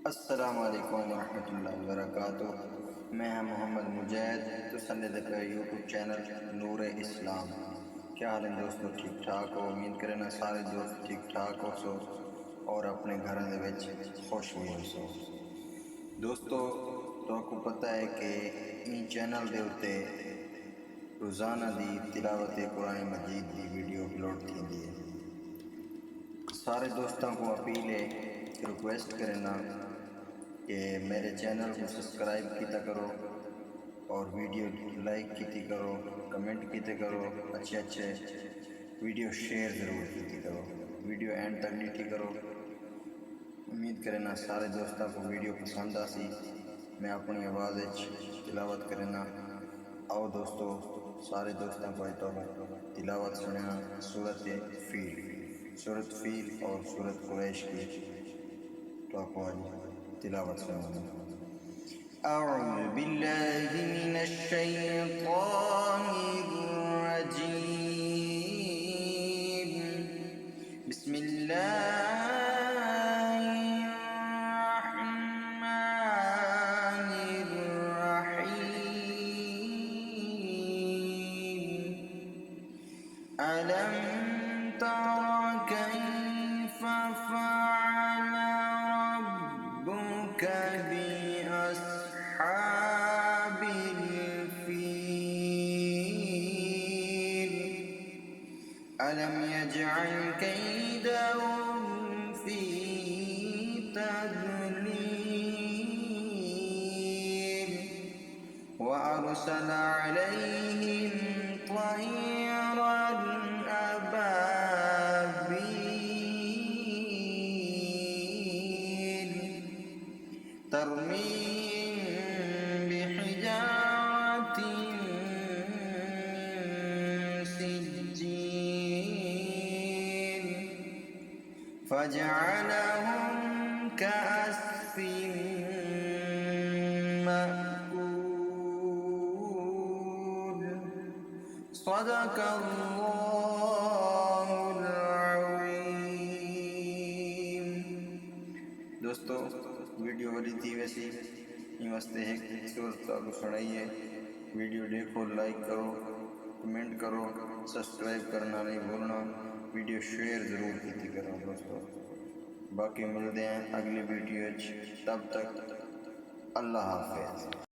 السلام علیکم ورحمۃ اللہ وبرکاتہ۔ میں ہوں محمد مجید، تو سنت پہ یوٹیوب چینل نور اسلام۔ کیا حال ہے دوستو؟ ٹھیک ٹھاک ہو؟ امید کرنا سارے دوست ٹھیک ٹھاک ہو سو اور اپنے گھر خوش بھی ہو سو۔ دوستو تو آپ کو پتہ ہے کہ این چینل دے اتے روزانہ دی تلاوت قرآن مجید دی ویڈیو اپلوڈ تھی ہے۔ سارے دوستوں کو اپیل ہے، ریکویسٹ کرنا کہ میرے چینل کو سبسکرائب کیتا کرو اور ویڈیو لائک کیتی کرو، کمنٹ کیتے کرو، اچھے ویڈیو شیئر ضرور کیتی کرو، ویڈیو اینڈ تک دیکھی کرو۔ امید کرنا سارے دوستوں کو ویڈیو پسند آسی۔ میں اپنی آواز تلاوت کرنا۔ آؤ دوستو سارے دوستوں کو تلاوت سننا سورۃ فیل اور سورۃ قریش کی تو آپ کو تلاوت سننا۔ اعوذ باللہ من الشیطان الرجیم، بسم اللہ الرحمن الرحیم۔ ألم تر كيف فعل ربك بأصحاب الفيل؟ ألم يجعل كيدهم في تضليل وأرسل عليهم طيرا أبابيل ترميهم بحجارة من سجيل فجعلهم كعصف مأكول۔ صدق اللہ العظیم۔ دوستو ویڈیو والی تھی ویسی یہ واسطے ہے کہ صورت کو سنائی ہے۔ ویڈیو دیکھو، لائک کرو، کمنٹ کرو، سبسکرائب کرنا نہیں بھولنا، ویڈیو شیئر ضرور کیتی کرو دوستو۔ باقی ملتے ہیں اگلی ویڈیو، تب تک اللہ حافظ۔